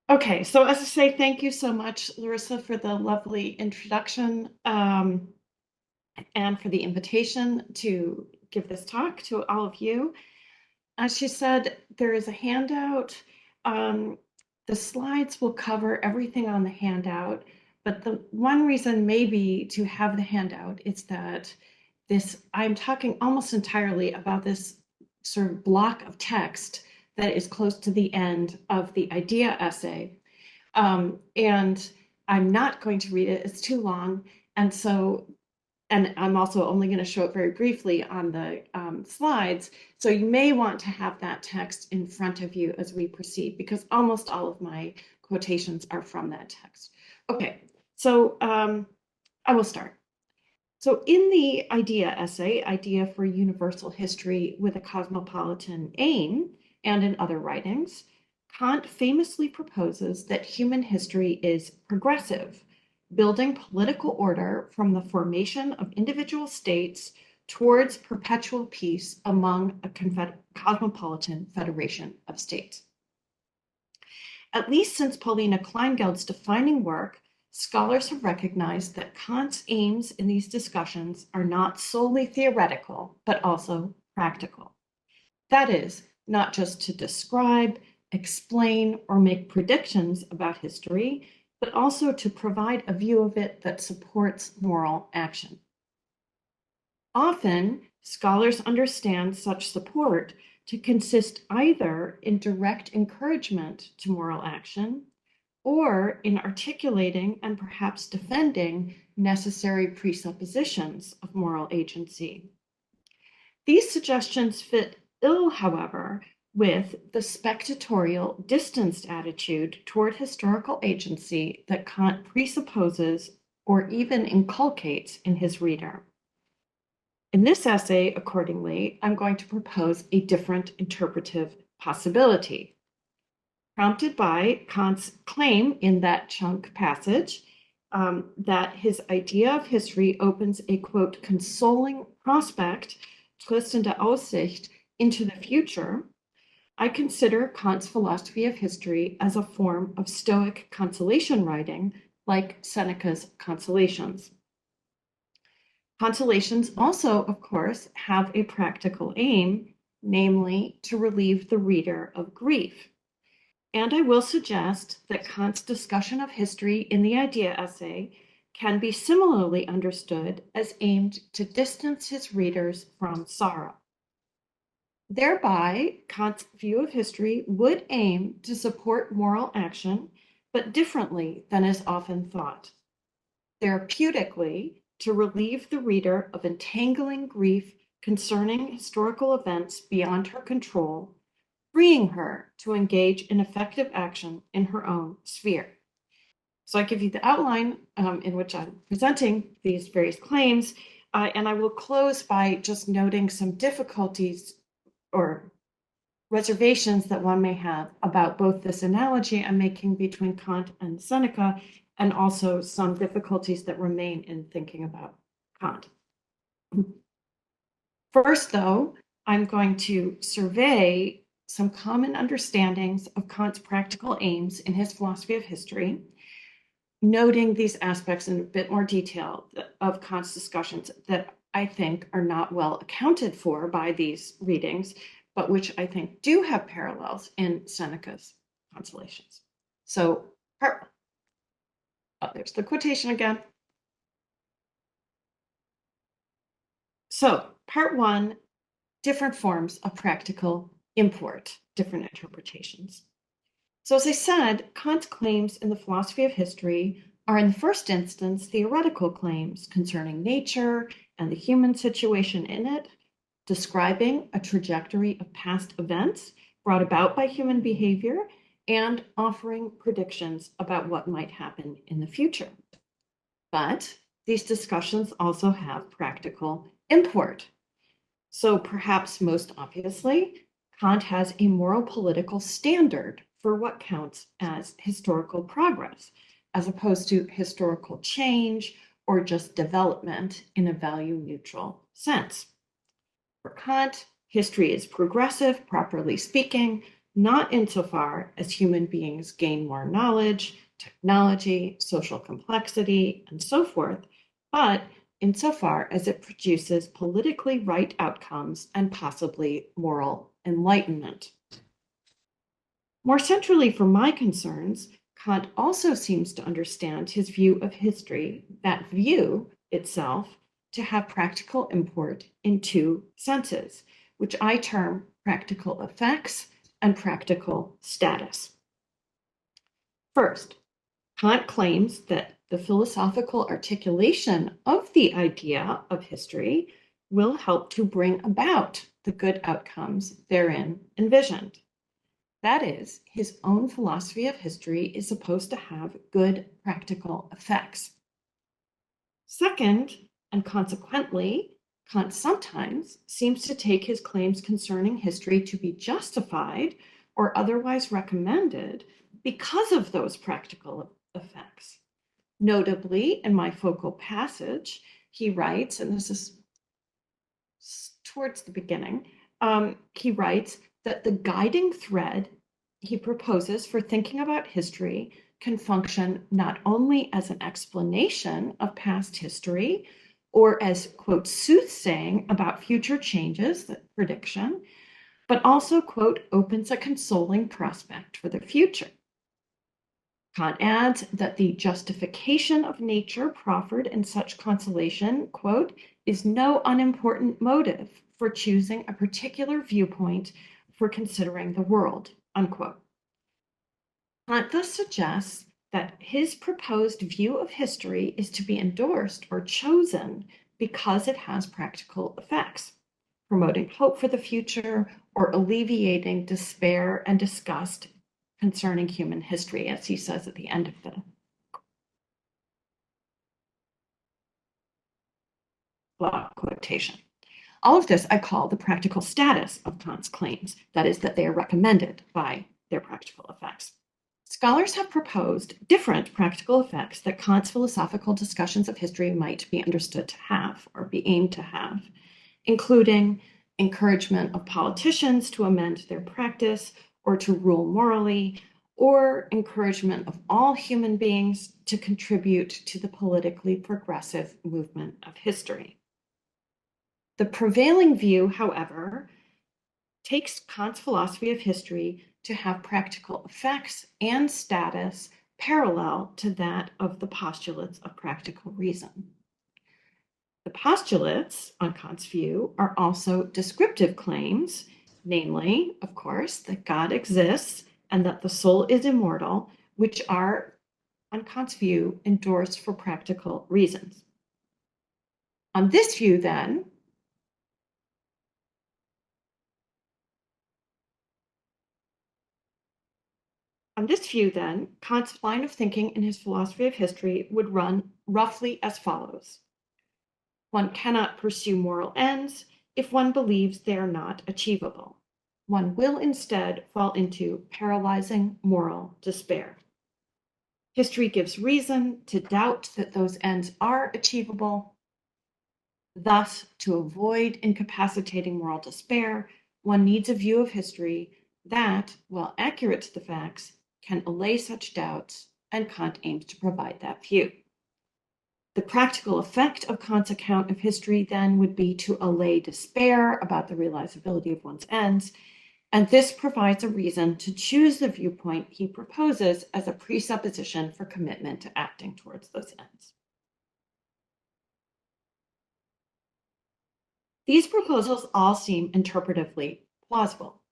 Okay, so as I say, thank you so much, Larissa, for the lovely introduction and for the invitation to give this talk to all of you. As she said, there is a handout. Um, the slides will cover everything on the handout, but the one reason maybe to have the handout is that I'm talking almost entirely about this sort of block of text that is close to the end of the idea essay. And I'm not going to read it, it's too long. And I'm also only going to show it very briefly on the slides. So you may want to have that text in front of you as we proceed, because almost all of my quotations are from that text. Okay, so I will start. So in the idea essay, Idea for Universal History with a Cosmopolitan Aim, and in other writings, Kant famously proposes that human history is progressive, building political order from the formation of individual states towards perpetual peace among a cosmopolitan federation of states. At least since Pauline Kleingeld's defining work, scholars have recognized that Kant's aims in these discussions are not solely theoretical, but also practical. That is, not just to describe, explain, or make predictions about history, but also to provide a view of it that supports moral action. Often, scholars understand such support to consist either in direct encouragement to moral action or in articulating and perhaps defending necessary presuppositions of moral agency. These suggestions fit ill, however, with the spectatorial, distanced attitude toward historical agency that Kant presupposes or even inculcates in his reader. In this essay, accordingly, I'm going to propose a different interpretive possibility. Prompted by Kant's claim in that chunk passage that his idea of history opens a, quote, consoling prospect, tröstende Aussicht, into the future, I consider Kant's philosophy of history as a form of Stoic consolation writing, like Seneca's Consolations. Consolations also, of course, have a practical aim, namely to relieve the reader of grief. And I will suggest that Kant's discussion of history in the idea essay can be similarly understood as aimed to distance his readers from sorrow. Thereby, Kant's view of history would aim to support moral action, but differently than is often thought. Therapeutically, to relieve the reader of entangling grief concerning historical events beyond her control, freeing her to engage in effective action in her own sphere. So I give you the outline in which I'm presenting these various claims, and I will close by just noting some difficulties or reservations that one may have about both this analogy I'm making between Kant and Seneca, and also some difficulties that remain in thinking about Kant. First, though, I'm going to survey some common understandings of Kant's practical aims in his philosophy of history, noting these aspects in a bit more detail of Kant's discussions that I think are not well accounted for by these readings, but which I think do have parallels in Seneca's Consolations. So, there's the quotation again. So, part one, different forms of practical import, different interpretations. So as I said, Kant's claims in the philosophy of history are in the first instance theoretical claims concerning nature and the human situation in it, describing a trajectory of past events brought about by human behavior and offering predictions about what might happen in the future. But these discussions also have practical import. So perhaps most obviously, Kant has a moral political standard for what counts as historical progress, as opposed to historical change or just development in a value neutral sense. For Kant, history is progressive, properly speaking, not insofar as human beings gain more knowledge, technology, social complexity, and so forth, but insofar as it produces politically right outcomes and possibly moral enlightenment. More centrally for my concerns, Kant also seems to understand his view of history, that view itself, to have practical import in two senses, which I term practical effects and practical status. First, Kant claims that the philosophical articulation of the idea of history will help to bring about the good outcomes therein envisioned. That is, his own philosophy of history is supposed to have good practical effects. Second, and consequently, Kant sometimes seems to take his claims concerning history to be justified or otherwise recommended because of those practical effects. Notably, in my focal passage, he writes, and this is towards the beginning, he writes that the guiding thread he proposes for thinking about history can function not only as an explanation of past history or as, quote, soothsaying about future changes, that prediction, but also, quote, opens a consoling prospect for the future. Kant adds that the justification of nature proffered in such consolation, quote, is no unimportant motive for choosing a particular viewpoint for considering the world, unquote. Kant thus suggests that his proposed view of history is to be endorsed or chosen because it has practical effects, promoting hope for the future or alleviating despair and disgust concerning human history, as he says at the end of the block quotation. All of this I call the practical status of Kant's claims, that is, that they are recommended by their practical effects. Scholars have proposed different practical effects that Kant's philosophical discussions of history might be understood to have or be aimed to have, including encouragement of politicians to amend their practice or to rule morally, or encouragement of all human beings to contribute to the politically progressive movement of history. The prevailing view, however, takes Kant's philosophy of history to have practical effects and status parallel to that of the postulates of practical reason. The postulates, on Kant's view, are also descriptive claims, namely, of course, that God exists and that the soul is immortal, which are, on Kant's view, endorsed for practical reasons. On this view, then, Kant's line of thinking in his philosophy of history would run roughly as follows. One cannot pursue moral ends if one believes they are not achievable. One will instead fall into paralyzing moral despair. History gives reason to doubt that those ends are achievable. Thus, to avoid incapacitating moral despair, one needs a view of history that, while accurate to the facts, can allay such doubts, and Kant aims to provide that view. The practical effect of Kant's account of history then would be to allay despair about the realizability of one's ends, and this provides a reason to choose the viewpoint he proposes as a presupposition for commitment to acting towards those ends. These proposals all seem interpretively plausible,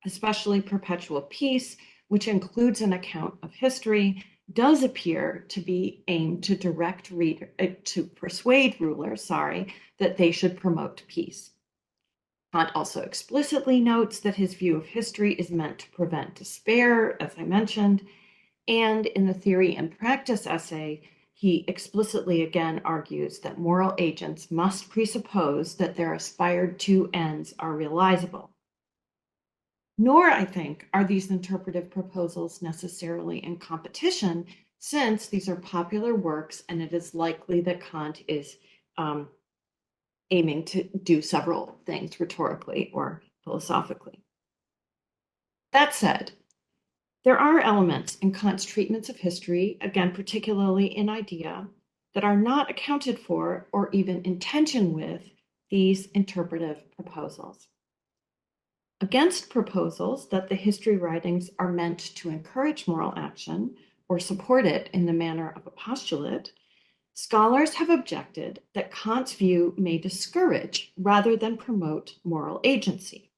especially perpetual peace, which includes an account of history, does appear to be aimed to to persuade rulers, that they should promote peace. Kant also explicitly notes that his view of history is meant to prevent despair, as I mentioned, and in the Theory and Practice essay, he explicitly again argues that moral agents must presuppose that their aspired to ends are realizable. Nor, I think, are these interpretive proposals necessarily in competition, since these are popular works and it is likely that Kant is aiming to do several things rhetorically or philosophically. That said, there are elements in Kant's treatments of history, again, particularly in Idea, that are not accounted for or even in tension with these interpretive proposals. Against proposals that the history writings are meant to encourage moral action or support it in the manner of a postulate, scholars have objected that Kant's view may discourage rather than promote moral agency.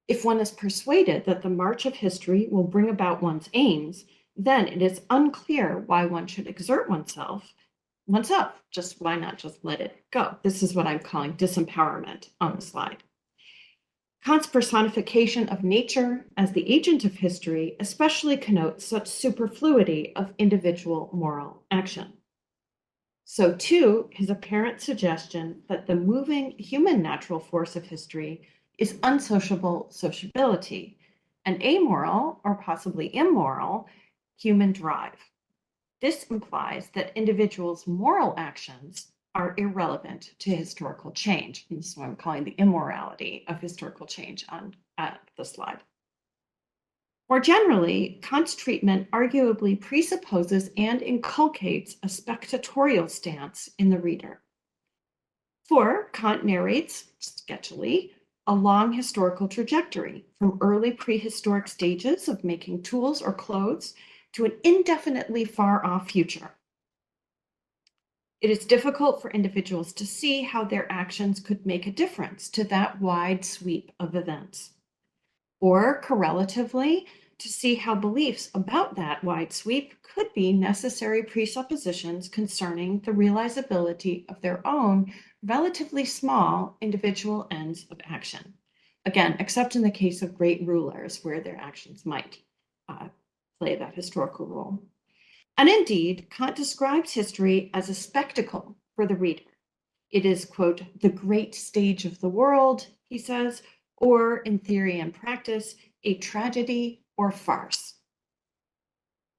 If one is persuaded that the march of history will bring about one's aims, then it is unclear why one should exert oneself. Just why not just let it go? This is what I'm calling disempowerment on the slide. Kant's personification of nature as the agent of history especially connotes such superfluity of individual moral action. So, too, his apparent suggestion that the moving human natural force of history is unsociable sociability, an amoral or possibly immoral human drive. This implies that individuals' moral actions are irrelevant to historical change. And this is what I'm calling the immorality of historical change on the slide. More generally, Kant's treatment arguably presupposes and inculcates a spectatorial stance in the reader. For Kant narrates, sketchily, a long historical trajectory from early prehistoric stages of making tools or clothes to an indefinitely far off future. It is difficult for individuals to see how their actions could make a difference to that wide sweep of events, or correlatively, to see how beliefs about that wide sweep could be necessary presuppositions concerning the realizability of their own relatively small individual ends of action. Again, except in the case of great rulers, where their actions might play that historical role. And indeed, Kant describes history as a spectacle for the reader. It is, quote, the great stage of the world, he says, or in theory and practice, a tragedy or farce.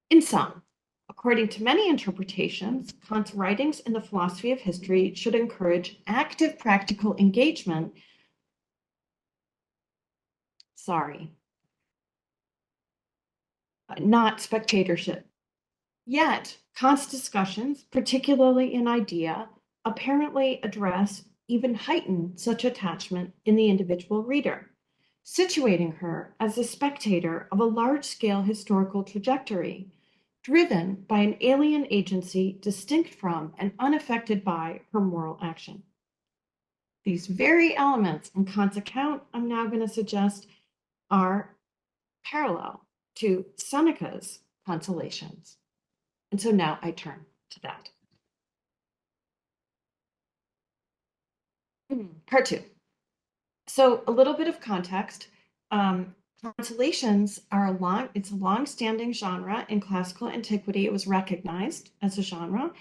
In sum, according to many interpretations, Kant's writings in the philosophy of history should encourage active practical engagement. Not spectatorship. Yet, Kant's discussions, particularly in Idea, apparently address, even heighten such attachment in the individual reader, situating her as a spectator of a large-scale historical trajectory, driven by an alien agency distinct from and unaffected by her moral action. These very elements in Kant's account, I'm now going to suggest, are parallel to Seneca's consolations. And so now I turn to that. Part two. So a little bit of context. Consolations are it's a long-standing genre in classical antiquity. It was recognized as a genre,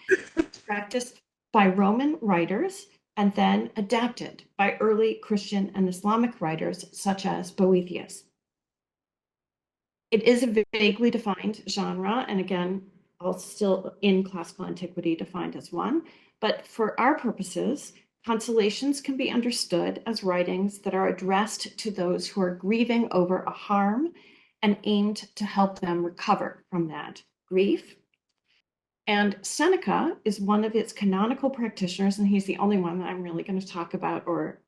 practiced by Roman writers, and then adapted by early Christian and Islamic writers such as Boethius. It is a vaguely defined genre, and again, still in classical antiquity defined as one, but for our purposes, consolations can be understood as writings that are addressed to those who are grieving over a harm and aimed to help them recover from that grief. And Seneca is one of its canonical practitioners, and he's the only one that I'm really going to talk about, or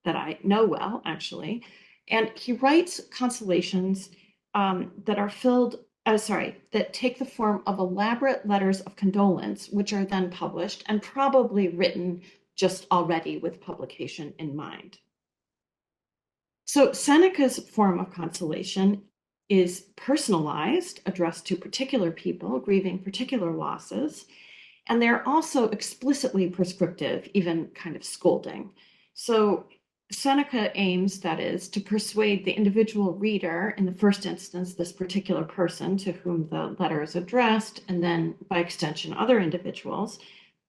that I know well, actually. And he writes consolations that are that take the form of elaborate letters of condolence, which are then published and probably written just already with publication in mind. So Seneca's form of consolation is personalized, addressed to particular people grieving particular losses, and they're also explicitly prescriptive, even kind of scolding. So Seneca aims, that is, to persuade the individual reader, in the first instance, this particular person to whom the letter is addressed, and then by extension, other individuals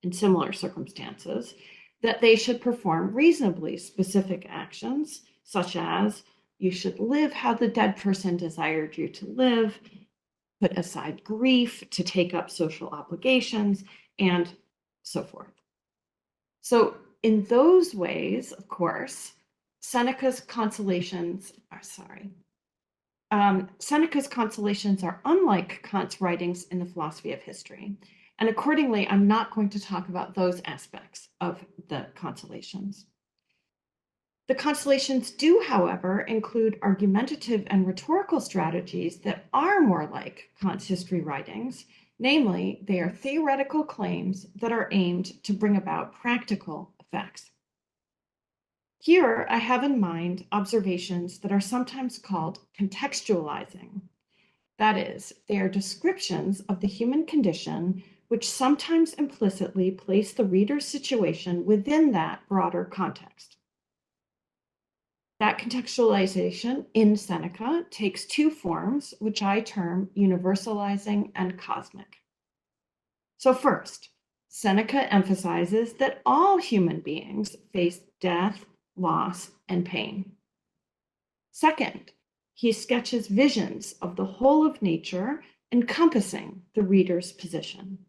in similar circumstances, that they should perform reasonably specific actions, such as you should live how the dead person desired you to live, put aside grief to take up social obligations, and so forth. So in those ways, of course, Seneca's consolations Seneca's consolations are unlike Kant's writings in the philosophy of history. And accordingly, I'm not going to talk about those aspects of the consolations. The consolations do, however, include argumentative and rhetorical strategies that are more like Kant's history writings. Namely, they are theoretical claims that are aimed to bring about practical effects. Here, I have in mind observations that are sometimes called contextualizing. That is, they are descriptions of the human condition which sometimes implicitly place the reader's situation within that broader context. That contextualization in Seneca takes two forms, which I term universalizing and cosmic. So first, Seneca emphasizes that all human beings face death, loss, and pain. Second, he sketches visions of the whole of nature encompassing the reader's position.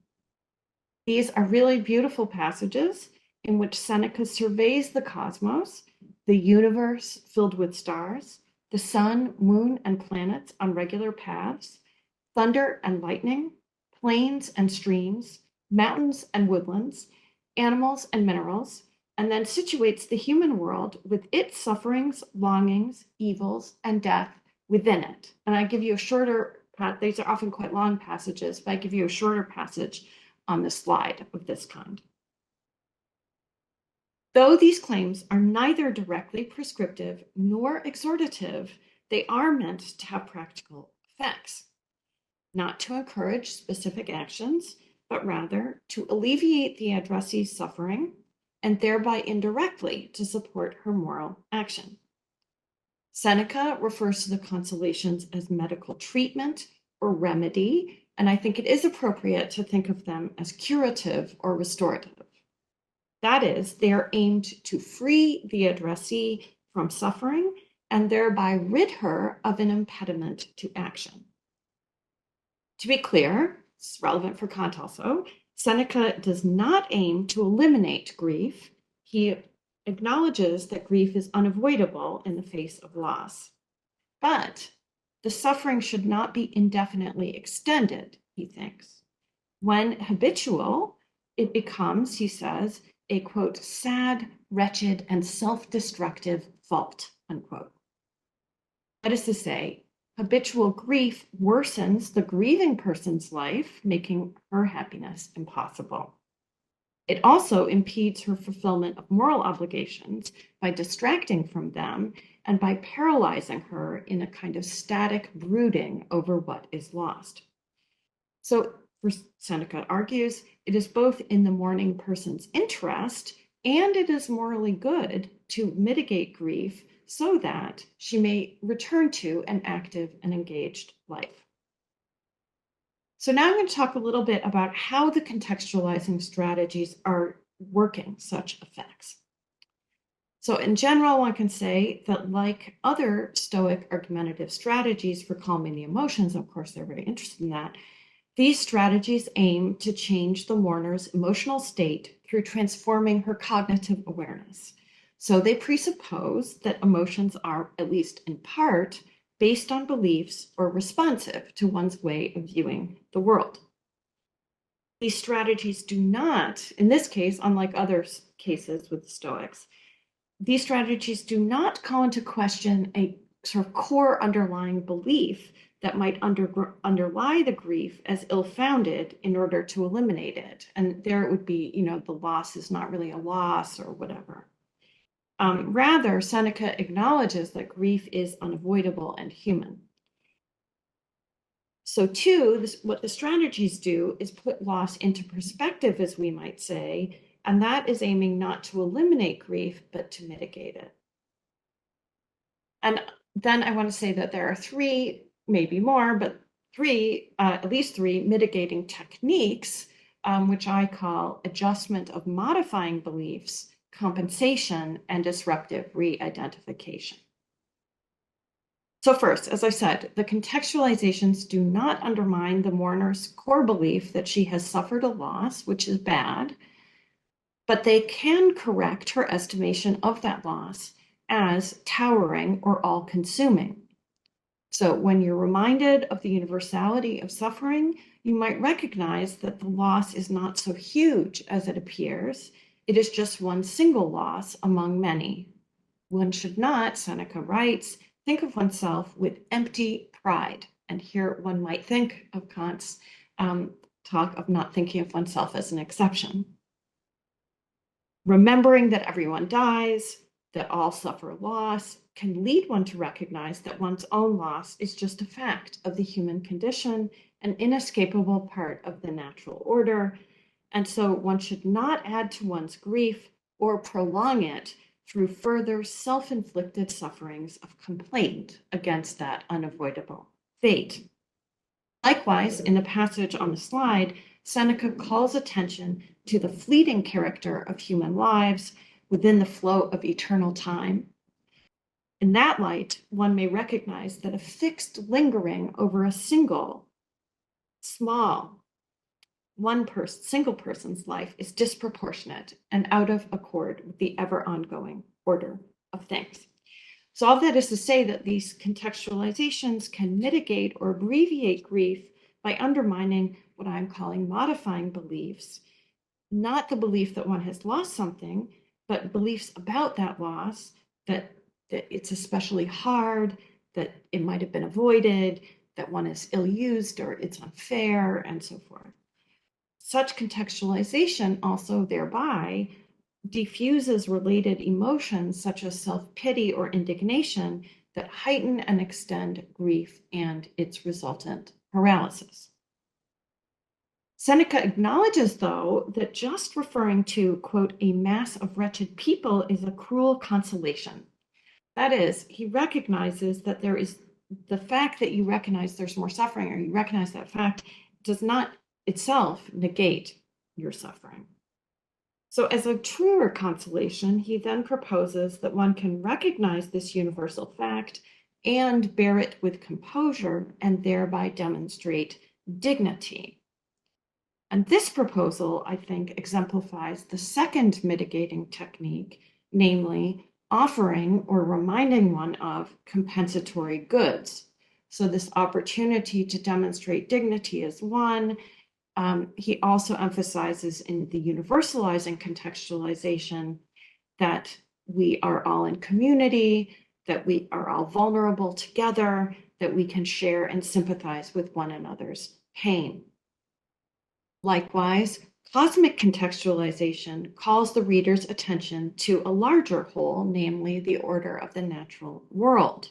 These are really beautiful passages in which Seneca surveys the cosmos, the universe filled with stars, the sun, moon, and planets on regular paths, thunder and lightning, plains and streams, mountains and woodlands, animals and minerals, and then situates the human world with its sufferings, longings, evils, and death within it. And I give you a shorter, these are often quite long passages, but I give you a shorter passage on the slide of this kind. Though these claims are neither directly prescriptive nor exhortative, they are meant to have practical effects, not to encourage specific actions, but rather to alleviate the addressee's suffering and thereby indirectly to support her moral action. Seneca refers to the consolations as medical treatment or remedy, and I think it is appropriate to think of them as curative or restorative. That is, they are aimed to free the addressee from suffering and thereby rid her of an impediment to action. To be clear, it's relevant for Kant also, Seneca does not aim to eliminate grief. He acknowledges that grief is unavoidable in the face of loss. But the suffering should not be indefinitely extended, he thinks. When habitual, it becomes, he says, a, quote, sad, wretched, and self-destructive fault, unquote. That is to say, habitual grief worsens the grieving person's life, making her happiness impossible. It also impedes her fulfillment of moral obligations by distracting from them and by paralyzing her in a kind of static brooding over what is lost. So, Seneca argues, it is both in the mourning person's interest and it is morally good to mitigate grief so that she may return to an active and engaged life. So now I'm going to talk a little bit about how the contextualizing strategies are working such effects. So in general, one can say that like other Stoic argumentative strategies for calming the emotions, of course, they're very interested in that, these strategies aim to change the mourner's emotional state through transforming her cognitive awareness. So they presuppose that emotions are, at least in part, based on beliefs or responsive to one's way of viewing the world. These strategies do not, in this case, unlike other cases with the Stoics, these strategies do not call into question a sort of core underlying belief that might underlie the grief as ill-founded in order to eliminate it. And there it would be, the loss is not really a loss or whatever. Rather, Seneca acknowledges that grief is unavoidable and human. So two, what the strategies do is put loss into perspective, as we might say, and that is aiming not to eliminate grief, but to mitigate it. And then I want to say that there are three, maybe more, but at least three mitigating techniques, which I call adjustment of modifying beliefs, compensation, and disruptive re-identification. So first, as I said, the contextualizations do not undermine the mourner's core belief that she has suffered a loss, which is bad, but they can correct her estimation of that loss as towering or all-consuming. So when you're reminded of the universality of suffering, you might recognize that the loss is not so huge as it appears. It is just one single loss among many. One should not, Seneca writes, think of oneself with empty pride. And here one might think of Kant's talk of not thinking of oneself as an exception. Remembering that everyone dies, that all suffer loss, can lead one to recognize that one's own loss is just a fact of the human condition, an inescapable part of the natural order. And so one should not add to one's grief or prolong it through further self-inflicted sufferings of complaint against that unavoidable fate. Likewise, in the passage on the slide, Seneca calls attention to the fleeting character of human lives within the flow of eternal time. In that light, one may recognize that a fixed lingering over a single, small, single person's life is disproportionate and out of accord with the ever ongoing order of things. So all that is to say that these contextualizations can mitigate or abbreviate grief by undermining what I'm calling modifying beliefs, not the belief that one has lost something, but beliefs about that loss, that it's especially hard, that it might have been avoided, that one is ill-used or it's unfair, and so forth. Such contextualization also thereby diffuses related emotions such as self-pity or indignation that heighten and extend grief and its resultant paralysis. Seneca acknowledges, though, that just referring to, quote, a mass of wretched people is a cruel consolation. That is, he recognizes that there is the fact that you recognize there's more suffering, or you recognize that fact, does not itself negate your suffering. So as a truer consolation, he then proposes that one can recognize this universal fact and bear it with composure and thereby demonstrate dignity. And this proposal, I think, exemplifies the second mitigating technique, namely offering or reminding one of compensatory goods. So this opportunity to demonstrate dignity is one. He also emphasizes in the universalizing contextualization that we are all in community, that we are all vulnerable together, that we can share and sympathize with one another's pain. Likewise, cosmic contextualization calls the reader's attention to a larger whole, namely the order of the natural world.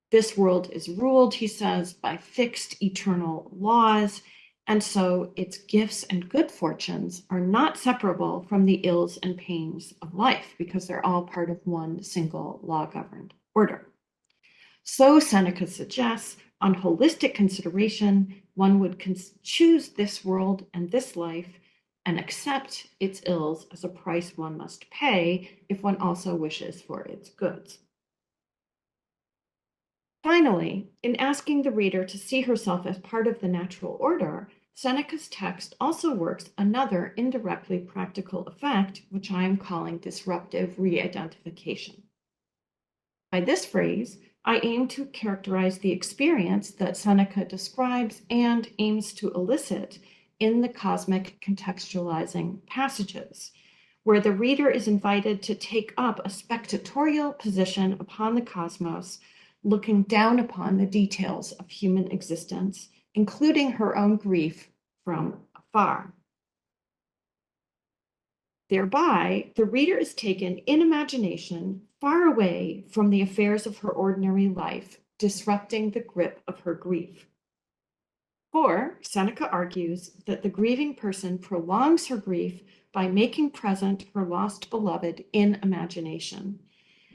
This world is ruled, he says, by fixed eternal laws, and so its gifts and good fortunes are not separable from the ills and pains of life because they're all part of one single law-governed order. So Seneca suggests, on holistic consideration, one would choose this world and this life and accept its ills as a price one must pay if one also wishes for its goods. Finally, in asking the reader to see herself as part of the natural order, Seneca's text also works another indirectly practical effect, which I am calling disruptive re-identification. By this phrase, I aim to characterize the experience that Seneca describes and aims to elicit in the cosmic contextualizing passages, where the reader is invited to take up a spectatorial position upon the cosmos, looking down upon the details of human existence, including her own grief from afar. Thereby, the reader is taken in imagination far away from the affairs of her ordinary life, disrupting the grip of her grief. For Seneca argues that the grieving person prolongs her grief by making present her lost beloved in imagination.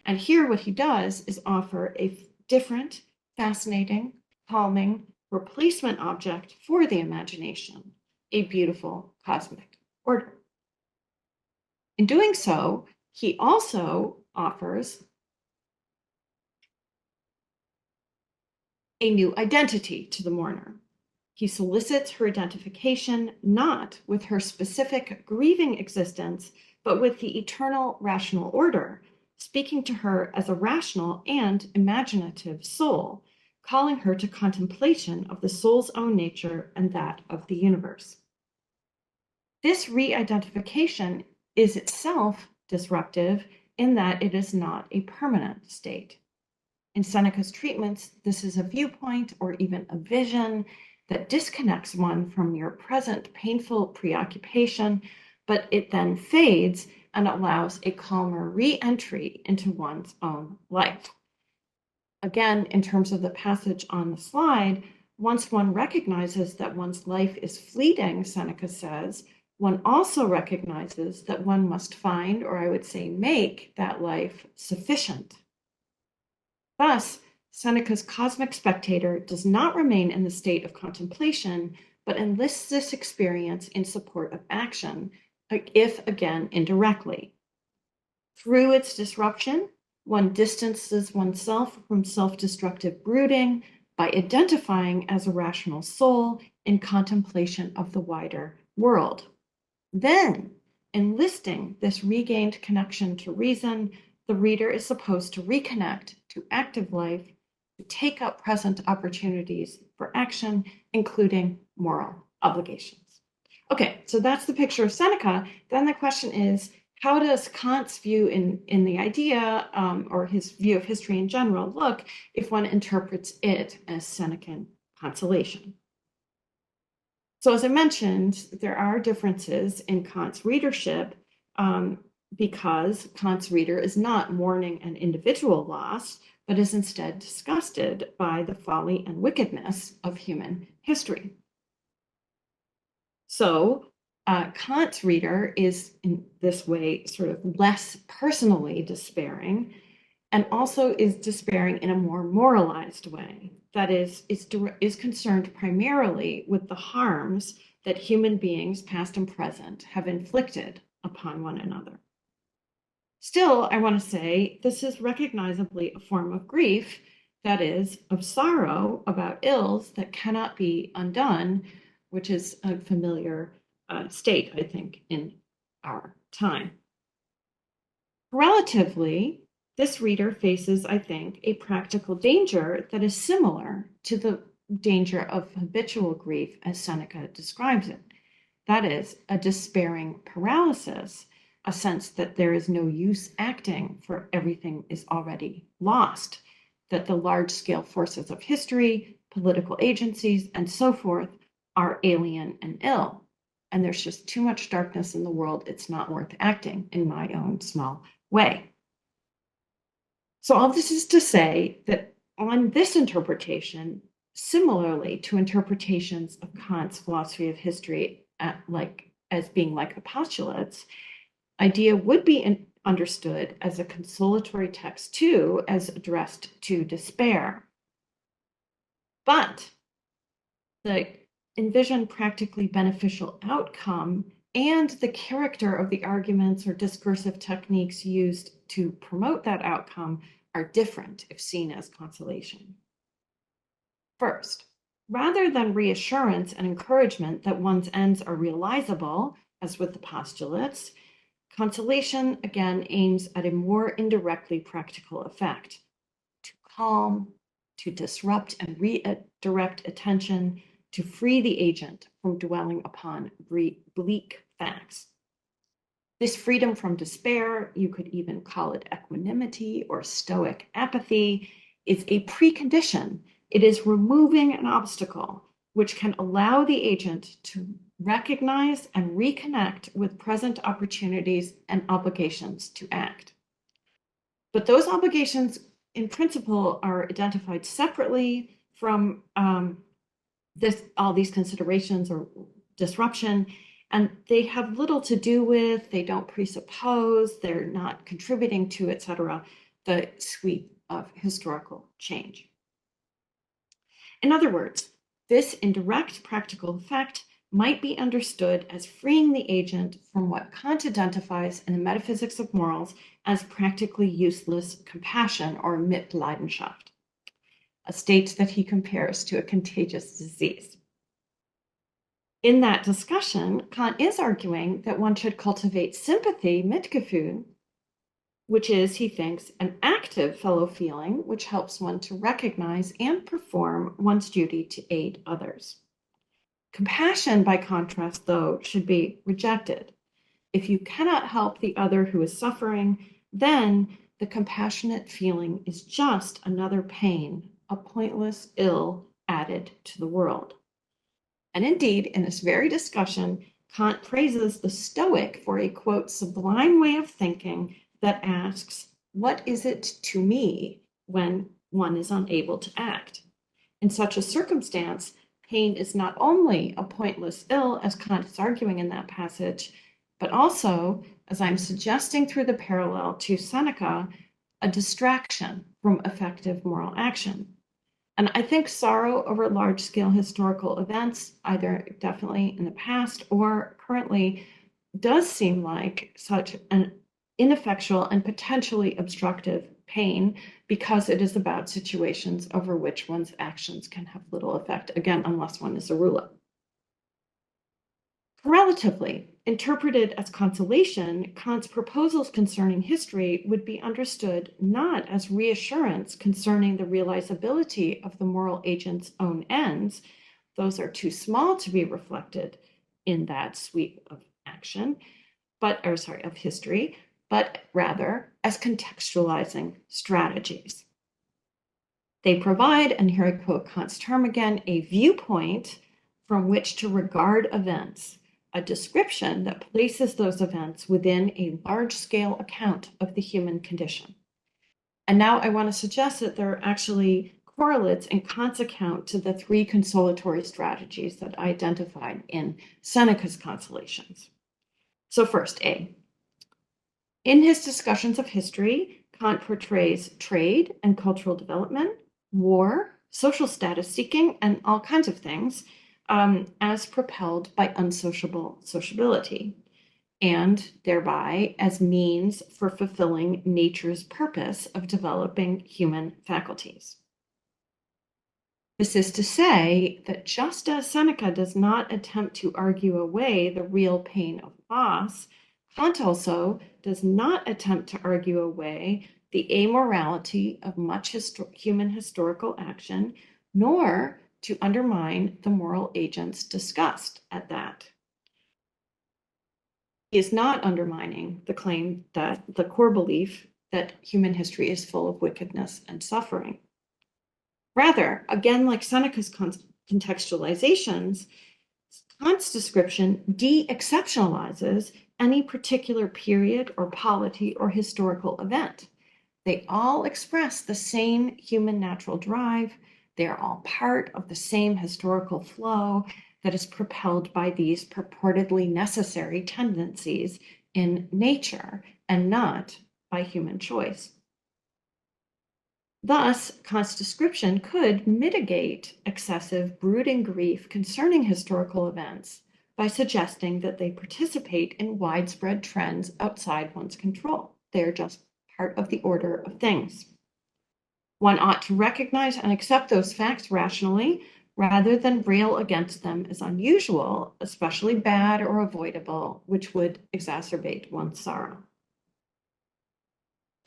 And here what he does is offer a different, fascinating, calming replacement object for the imagination, a beautiful cosmic order. In doing so, he also offers a new identity to the mourner. He solicits her identification not with her specific grieving existence, but with the eternal rational order, speaking to her as a rational and imaginative soul, calling her to contemplation of the soul's own nature and that of the universe. This re-identification is itself disruptive in that it is not a permanent state. In Seneca's treatments, this is a viewpoint or even a vision that disconnects one from your present painful preoccupation, but it then fades and allows a calmer re-entry into one's own life. Again, in terms of the passage on the slide, once one recognizes that one's life is fleeting, Seneca says, one also recognizes that one must find, or I would say make, that life sufficient. Thus, Seneca's cosmic spectator does not remain in the state of contemplation, but enlists this experience in support of action, if again indirectly. Through its disruption, one distances oneself from self-destructive brooding by identifying as a rational soul in contemplation of the wider world. Then, enlisting this regained connection to reason, the reader is supposed to reconnect to active life, to take up present opportunities for action, including moral obligations. Okay, so that's the picture of Seneca. Then the question is, how does Kant's view in the idea, or his view of history in general, look if one interprets it as Senecan consolation? So as I mentioned, there are differences in Kant's readership, because Kant's reader is not mourning an individual loss, but is instead disgusted by the folly and wickedness of human history. So Kant's reader is in this way sort of less personally despairing, and also is despairing in a more moralized way. That is concerned primarily with the harms that human beings, past and present, have inflicted upon one another. Still, I want to say this is recognizably a form of grief, that is, of sorrow about ills that cannot be undone, which is a familiar state, I think, in our time. Relatively, this reader faces, I think, a practical danger that is similar to the danger of habitual grief as Seneca describes it. That is, a despairing paralysis, a sense that there is no use acting, for everything is already lost, that the large-scale forces of history, political agencies, and so forth are alien and ill, and there's just too much darkness in the world, it's not worth acting in my own small way. So all this is to say that on this interpretation, similarly to interpretations of Kant's philosophy of history as being like the postulates, Idea would be understood as a consolatory text too, as addressed to despair. But the envisioned practically beneficial outcome and the character of the arguments or discursive techniques used to promote that outcome are different if seen as consolation. First, rather than reassurance and encouragement that one's ends are realizable, as with the postulates, consolation again aims at a more indirectly practical effect: to calm, to disrupt and redirect attention, to free the agent from dwelling upon bleak facts. This freedom from despair, you could even call it equanimity or stoic apathy, is a precondition. It is removing an obstacle which can allow the agent to recognize and reconnect with present opportunities and obligations to act. But those obligations, in principle, are identified separately from all these considerations or disruption, and they have little to do with, they don't presuppose, they're not contributing to, etc., the sweep of historical change. In other words, this indirect practical effect might be understood as freeing the agent from what Kant identifies in the metaphysics of morals as practically useless compassion or Mitleidenschaft, a state that he compares to a contagious disease. In that discussion, Kant is arguing that one should cultivate sympathy, Mitgefühl, which is, he thinks, an active fellow feeling which helps one to recognize and perform one's duty to aid others. Compassion, by contrast, though, should be rejected. If you cannot help the other who is suffering, then the compassionate feeling is just another pain, a pointless ill added to the world. And indeed, in this very discussion, Kant praises the Stoic for a, quote, sublime way of thinking that asks, what is it to me when one is unable to act? In such a circumstance, pain is not only a pointless ill, as Kant is arguing in that passage, but also, as I'm suggesting through the parallel to Seneca, a distraction from effective moral action. And I think sorrow over large-scale historical events, either definitely in the past or currently, does seem like such an ineffectual and potentially obstructive pain because it is about situations over which one's actions can have little effect, again, unless one is a ruler. Relatively, interpreted as consolation, Kant's proposals concerning history would be understood not as reassurance concerning the realizability of the moral agent's own ends. Those are too small to be reflected in that sweep of action, of history, but rather as contextualizing strategies. They provide, and here I quote Kant's term again, a viewpoint from which to regard events, a description that places those events within a large-scale account of the human condition. And now I want to suggest that there are actually correlates in Kant's account to the three consolatory strategies that I identified in Seneca's Consolations. So first, A. In his discussions of history, Kant portrays trade and cultural development, war, social status seeking, and all kinds of things as propelled by unsociable sociability, and thereby as means for fulfilling nature's purpose of developing human faculties. This is to say that just as Seneca does not attempt to argue away the real pain of loss, Kant also does not attempt to argue away the amorality of much human historical action, nor to undermine the moral agents discussed at that. He is not undermining the claim that the core belief that human history is full of wickedness and suffering. Rather, again, like Seneca's contextualizations, Kant's description de-exceptionalizes any particular period or polity or historical event. They all express the same human natural drive. They are all part of the same historical flow that is propelled by these purportedly necessary tendencies in nature and not by human choice. Thus, Kant's description could mitigate excessive brooding grief concerning historical events by suggesting that they participate in widespread trends outside one's control. They are just part of the order of things. One ought to recognize and accept those facts rationally rather than rail against them as unusual, especially bad or avoidable, which would exacerbate one's sorrow.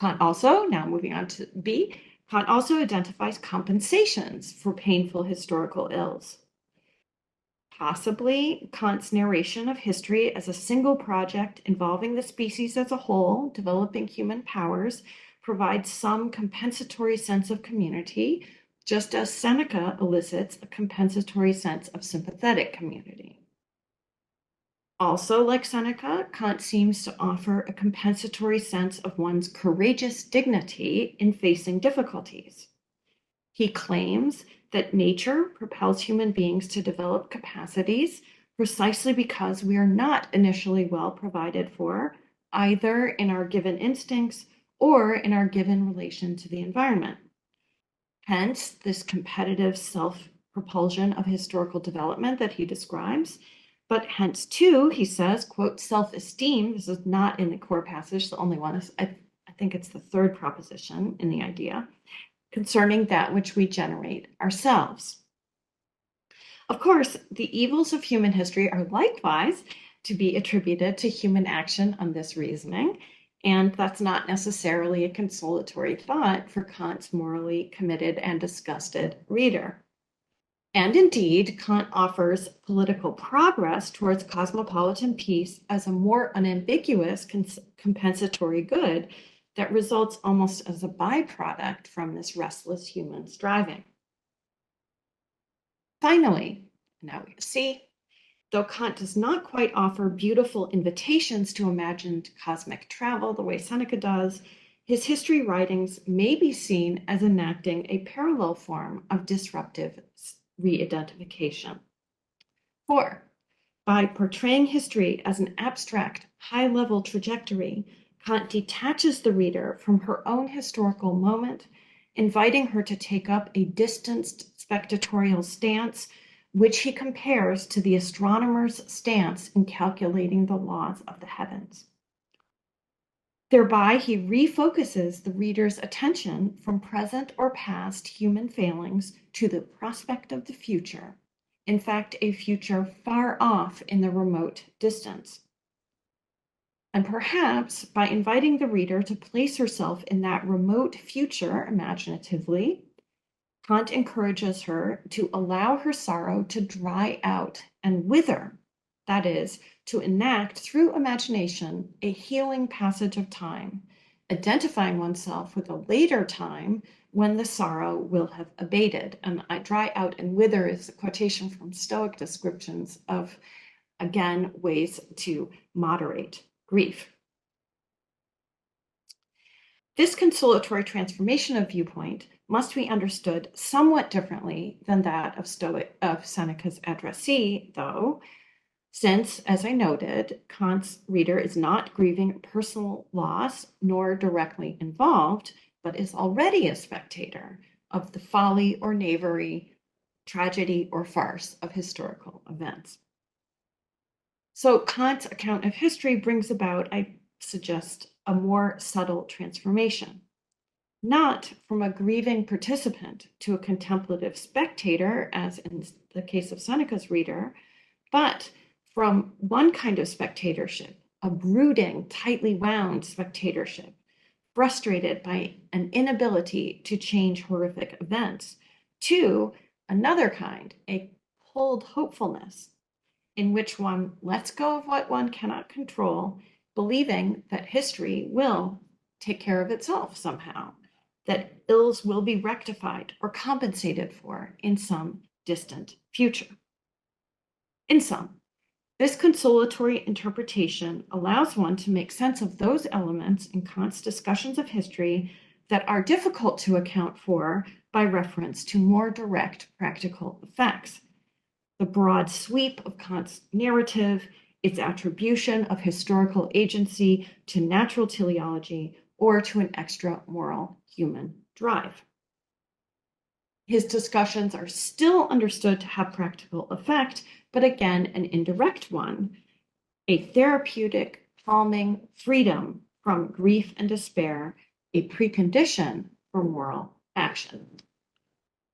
Kant also, now moving on to B, Kant also identifies compensations for painful historical ills. Possibly, Kant's narration of history as a single project involving the species as a whole, developing human powers, provides some compensatory sense of community, just as Seneca elicits a compensatory sense of sympathetic community. Also, like Seneca, Kant seems to offer a compensatory sense of one's courageous dignity in facing difficulties. He claims that nature propels human beings to develop capacities precisely because we are not initially well provided for, either in our given instincts or in our given relation to the environment. Hence, this competitive self-propulsion of historical development that he describes. But hence, too, he says, quote, self-esteem, this is not in the core passage, the only one is, I think it's the third proposition in the idea, concerning that which we generate ourselves. Of course, the evils of human history are likewise to be attributed to human action on this reasoning, And that's not necessarily a consolatory thought for Kant's morally committed and disgusted reader. And indeed, Kant offers political progress towards cosmopolitan peace as a more unambiguous compensatory good that results almost as a byproduct from this restless human striving. Finally, now we see, though Kant does not quite offer beautiful invitations to imagined cosmic travel the way Seneca does, his history writings may be seen as enacting a parallel form of disruptive re-identification. 4. By portraying history as an abstract, high-level trajectory, Kant detaches the reader from her own historical moment, inviting her to take up a distanced spectatorial stance, which he compares to the astronomer's stance in calculating the laws of the heavens. Thereby, he refocuses the reader's attention from present or past human failings to the prospect of the future, in fact, a future far off in the remote distance. And perhaps by inviting the reader to place herself in that remote future imaginatively, Kant encourages her to allow her sorrow to dry out and wither, that is, to enact through imagination a healing passage of time, identifying oneself with a later time when the sorrow will have abated. And dry out and wither is a quotation from Stoic descriptions of, again, ways to moderate grief. This consolatory transformation of viewpoint must be understood somewhat differently than that of Seneca's addressee, though, since, as I noted, Kant's reader is not grieving personal loss nor directly involved, but is already a spectator of the folly or knavery, tragedy or farce of historical events. So Kant's account of history brings about, I suggest, a more subtle transformation, not from a grieving participant to a contemplative spectator, as in the case of Seneca's reader, but from one kind of spectatorship, a brooding, tightly wound spectatorship, frustrated by an inability to change horrific events, to another kind, a cold hopefulness, in which one lets go of what one cannot control, believing that history will take care of itself somehow, that ills will be rectified or compensated for in some distant future. In sum, this consolatory interpretation allows one to make sense of those elements in Kant's discussions of history that are difficult to account for by reference to more direct practical effects. The broad sweep of Kant's narrative, its attribution of historical agency to natural teleology or to an extra-moral human drive. His discussions are still understood to have practical effect, but again, an indirect one, a therapeutic, calming freedom from grief and despair, a precondition for moral action.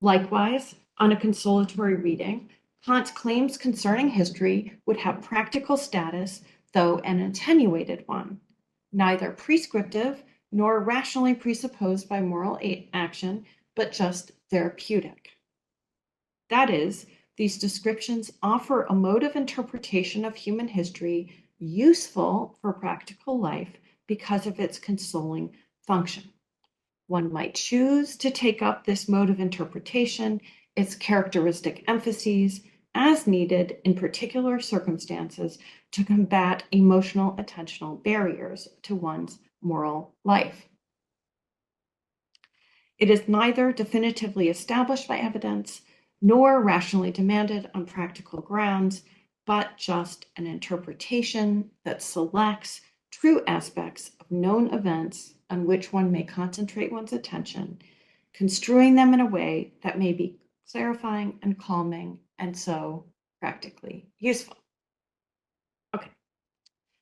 Likewise, on a consolatory reading, Kant's claims concerning history would have practical status, though an attenuated one, neither prescriptive nor rationally presupposed by moral action, but just therapeutic. That is, these descriptions offer a mode of interpretation of human history useful for practical life because of its consoling function. One might choose to take up this mode of interpretation, its characteristic emphases, as needed in particular circumstances to combat emotional attentional barriers to one's moral life. It is neither definitively established by evidence nor rationally demanded on practical grounds, but just an interpretation that selects true aspects of known events on which one may concentrate one's attention, construing them in a way that may be clarifying and calming, and so practically useful. Okay,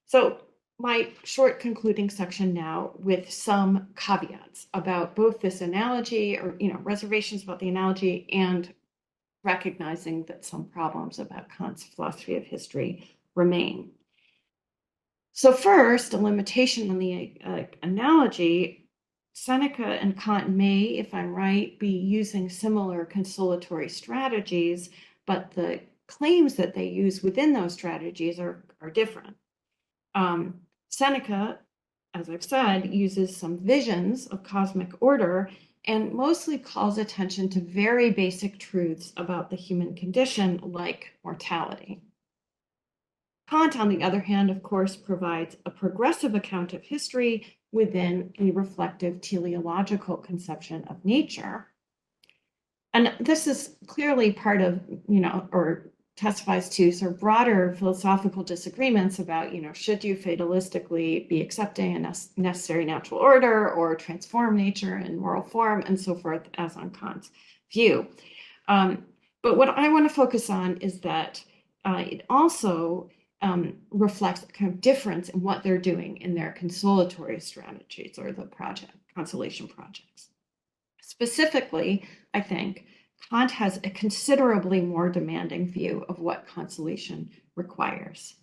so my short concluding section now with some caveats about both this analogy or, reservations about the analogy and recognizing that some problems about Kant's philosophy of history remain. So first, a limitation on the analogy, Seneca and Kant may, if I'm right, be using similar consolatory strategies, but the claims that they use within those strategies are different. Seneca, as I've said, uses some visions of cosmic order and mostly calls attention to very basic truths about the human condition, like mortality. Kant, on the other hand, of course, provides a progressive account of history within a reflective teleological conception of nature. And this is clearly part of, or testifies to sort of broader philosophical disagreements about, should you fatalistically be accepting a necessary natural order or transform nature in moral form and so forth, as on Kant's view. But what I want to focus on is that it also reflects a kind of difference in what they're doing in their consolatory strategies or the consolation projects. Specifically, I think Kant has a considerably more demanding view of what consolation requires.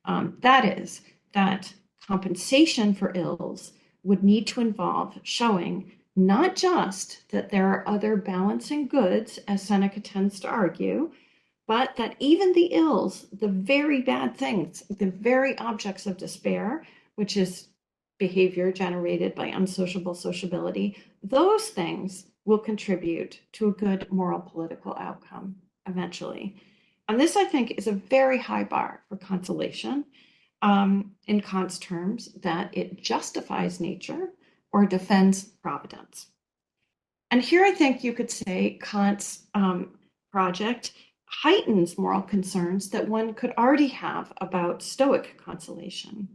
That is, that compensation for ills would need to involve showing not just that there are other balancing goods, as Seneca tends to argue, but that even the ills, the very bad things, the very objects of despair, which is behavior generated by unsociable sociability, those things will contribute to a good moral political outcome eventually. And this, I think, is a very high bar for consolation in Kant's terms, that it justifies nature or defends providence. And here I think you could say Kant's project heightens moral concerns that one could already have about Stoic consolation.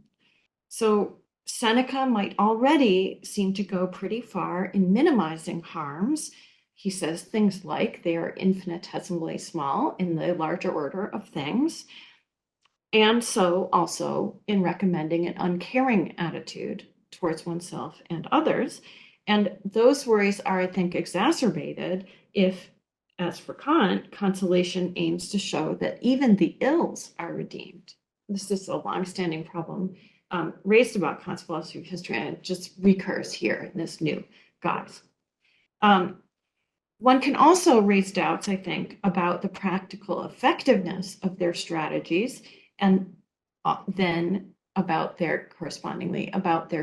So Seneca might already seem to go pretty far in minimizing harms. He says things like they are infinitesimally small in the larger order of things. And so also in recommending an uncaring attitude towards oneself and others. And those worries are, I think, exacerbated if, as for Kant, consolation aims to show that even the ills are redeemed. This is a longstanding problem raised about Kant's philosophy of history, and it just recurs here in this new guise. One can also raise doubts, I think, about the practical effectiveness of their strategies, and then about their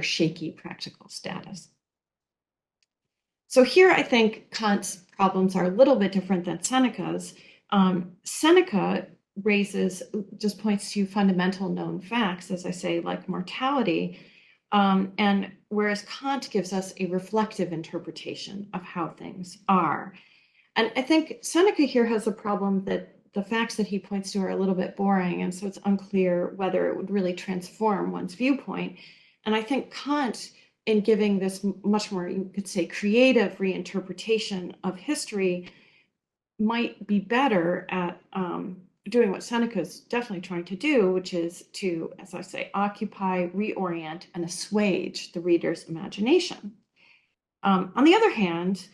shaky practical status. So here I think Kant's problems are a little bit different than Seneca's. Seneca just points to fundamental known facts, as I say, like mortality, and whereas Kant gives us a reflective interpretation of how things are. And I think Seneca here has a problem that the facts that he points to are a little bit boring, and so it's unclear whether it would really transform one's viewpoint. And I think Kant, in giving this much more, you could say, creative reinterpretation of history, might be better at doing what Seneca is definitely trying to do, which is to, as I say, occupy, reorient, and assuage the reader's imagination. On the other hand,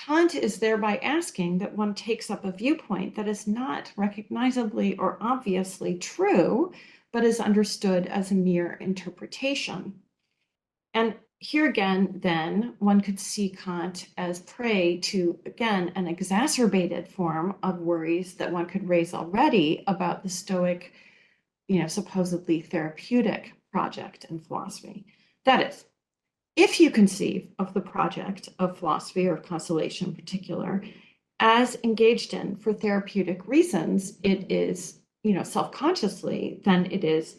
Kant is thereby asking that one takes up a viewpoint that is not recognizably or obviously true, but is understood as a mere interpretation. And here again, then, one could see Kant as prey to, again, an exacerbated form of worries that one could raise already about the Stoic, supposedly therapeutic project in philosophy. That is, if you conceive of the project of philosophy or consolation in particular as engaged in for therapeutic reasons, it is, self-consciously, then it is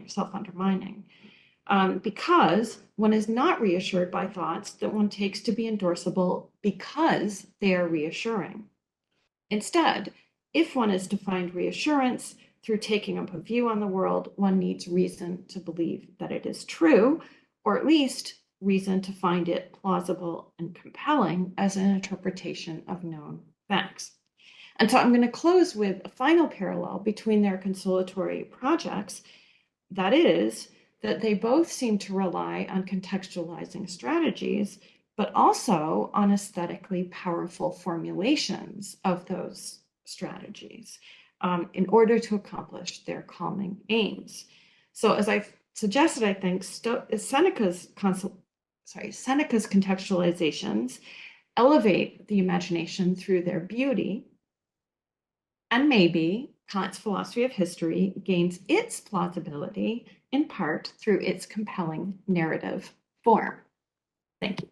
self-undermining. Because one is not reassured by thoughts that one takes to be endorsable because they are reassuring. Instead, if one is to find reassurance through taking up a view on the world, one needs reason to believe that it is true, or at least reason to find it plausible and compelling as an interpretation of known facts. And so I'm going to close with a final parallel between their consolatory projects. That is, that they both seem to rely on contextualizing strategies, but also on aesthetically powerful formulations of those strategies in order to accomplish their calming aims. So as I suggested, I think Seneca's contextualizations elevate the imagination through their beauty, and maybe Kant's philosophy of history gains its plausibility in part through its compelling narrative form. Thank you.